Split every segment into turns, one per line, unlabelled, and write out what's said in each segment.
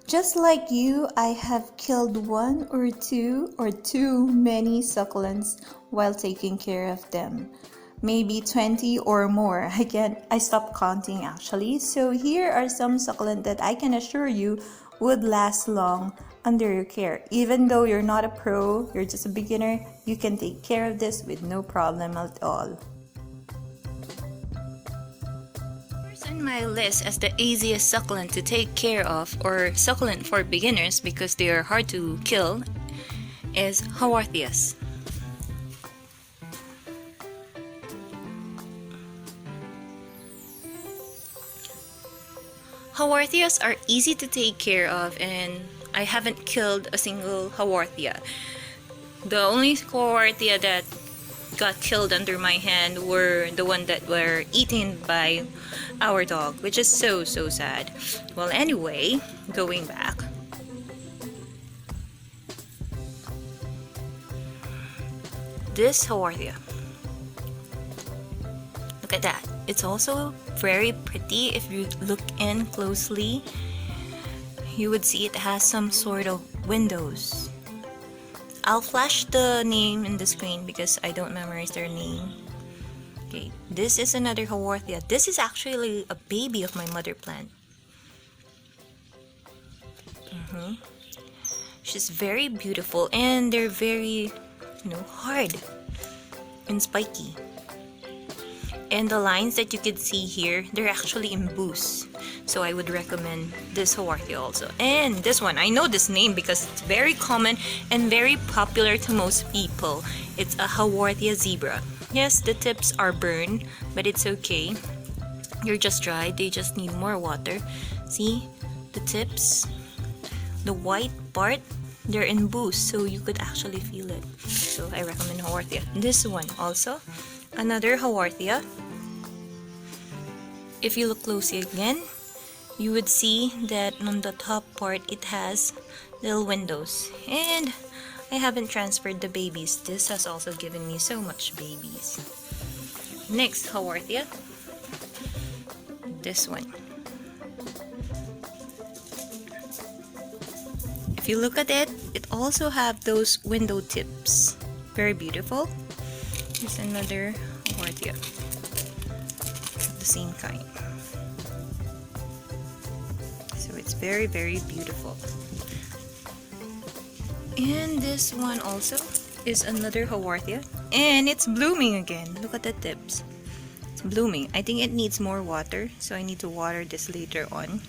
Just like you, I have killed one or too many succulents while taking care of them. Maybe 20 or more. I stopped counting actually. So here are some succulent that I can assure you would last long under your care. Even though you're not a pro, you're just a beginner, you can take care of this with no problem at all.
First on my list as the easiest succulent to take care of, or succulent for beginners because they are hard to kill, is Haworthias. Haworthias are easy to take care of, and I haven't killed a single Haworthia. The only Haworthia that got killed under my hand were the one that were eaten by our dog, which is so sad. Well, anyway, going back. This Haworthia. Look at that. It's also very pretty. If you look in closely, you would see it has some sort of windows. I'll flash the name in the screen because I don't memorize their name. Okay, this is another Haworthia. This is actually a baby of my mother plant. She's very beautiful, and they're very, hard and spiky. And the lines that you can see here, they're actually embossed. So I would recommend this Haworthia also. And this one, I know this name because it's very common and very popular to most people. It's a Haworthia zebra. Yes, the tips are burned, but it's okay. You're just dry, they just need more water. See, the tips, the white part, they're embossed, so you could actually feel it. So I recommend Haworthia. This one also, another Haworthia. If you look closely again, you would see that on the top part it has little windows, and I haven't transferred the babies. This has also given me so much babies. Next Haworthia, this one. If you look at it, it also have those window tips. Very beautiful. Here's another Haworthia, the same kind. So it's very beautiful. And this one also is another Haworthia, and it's blooming again. Look at the tips. It's blooming. I think it needs more water, so I need to water this later on.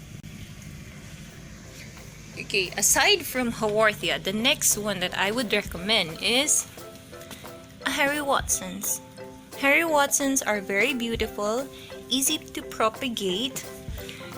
Okay, aside from Haworthia, the next one that I would recommend is a Harry Watson's. Harry Watson's are very beautiful, easy to propagate.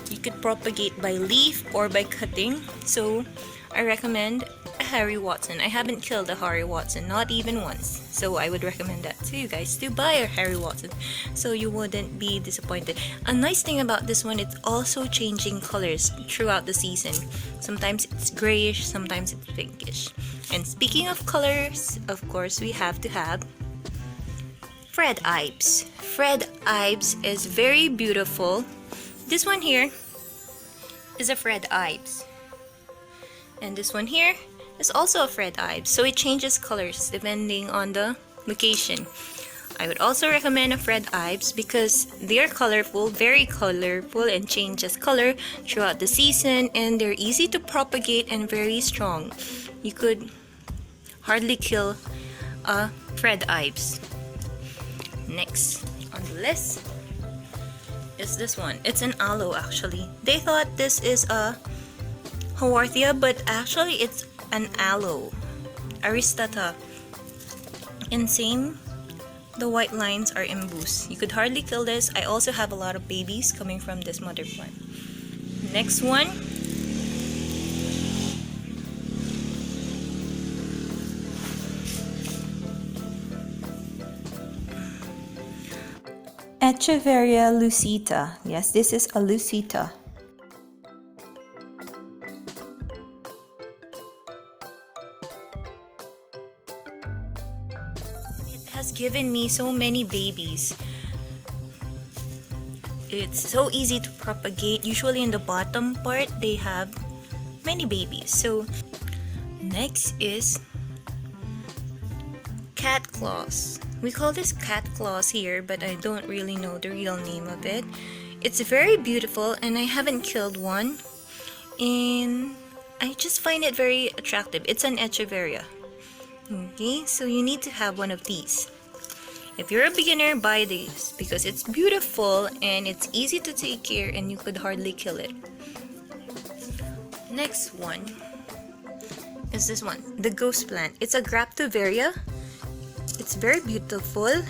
You could propagate by leaf or by cutting, so I recommend a Harry Watson. I haven't killed a Harry Watson, not even once, so I would recommend that to you guys to buy a Harry Watson so you wouldn't be disappointed. A nice thing about this one, it's also changing colors throughout the season. Sometimes it's grayish, sometimes it's pinkish. And speaking of colors, of course we have to have Fred Ives. Fred Ives is very beautiful. This one here is a Fred Ives, and this one here is also a Fred Ives, so it changes colors depending on the location. I would also recommend a Fred Ives because they are colorful, very colorful, and changes color throughout the season, and they're easy to propagate and very strong. You could hardly kill a Fred Ives. Next on the list is this one. It's an aloe actually. They thought this is a Haworthia, but actually it's an aloe, Aristata. And same, the white lines are embossed. You could hardly kill this. I also have a lot of babies coming from this mother plant. Next one,
Echeveria lucita. Yes, this is a lucita.
it has given me so many babies. It's so easy to propagate. Usually in the bottom part they have many babies. So next is cat claws. We call this cat claws here, but I don't really know the real name of it. It's very beautiful and I haven't killed one, and I just find it very attractive. It's an Echeveria. Okay, so you need to have one of these. If you're a beginner, buy these because it's beautiful and it's easy to take care and you could hardly kill it. Next one is this one, the ghost plant. It's a Graptoveria. It's very beautiful.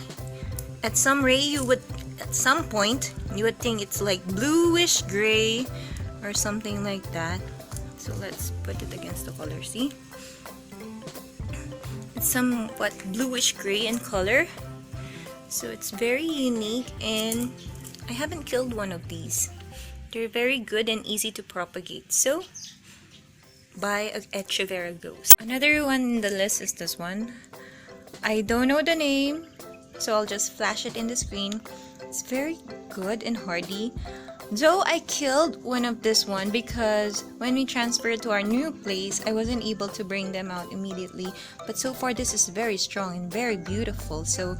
At some point you would think it's like bluish gray or something like that. So let's put it against the color. See, it's somewhat bluish gray in color. So it's very unique and I haven't killed one of these. They're very good and easy to propagate. So buy a Echeveria ghost. Another one in the list is this one. I don't know the name, so I'll just flash it in the screen. It's very good and hardy. Though I killed one of this one because when we transferred to our new place, I wasn't able to bring them out immediately. But so far this is very strong and very beautiful, so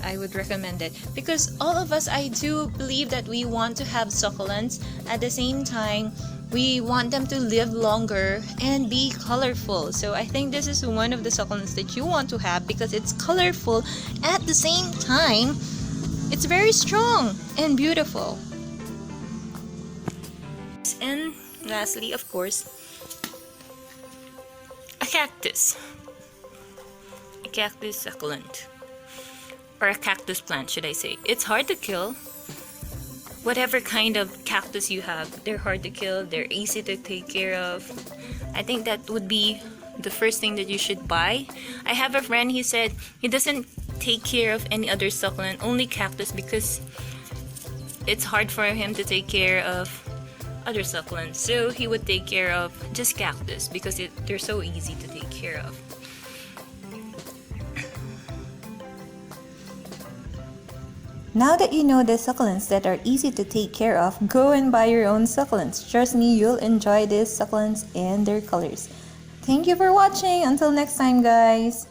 I would recommend it. Because all of us, I do believe that we want to have succulents. At the same time, we want them to live longer and be colorful. So I think this is one of the succulents that you want to have because it's colorful. At the same time, it's very strong and beautiful. And lastly, of course, a cactus. A cactus succulent. Or a cactus plant, should I say. It's hard to kill. Whatever kind of cactus you have, they're hard to kill, they're easy to take care of. I think that would be the first thing that you should buy. I have a friend, he said he doesn't take care of any other succulent, only cactus, because it's hard for him to take care of other succulents. So he would take care of just cactus because they're so easy to take care of.
Now that you know the succulents that are easy to take care of, go and buy your own succulents. Trust me, you'll enjoy these succulents and their colors. Thank you for watching. Until next time, guys.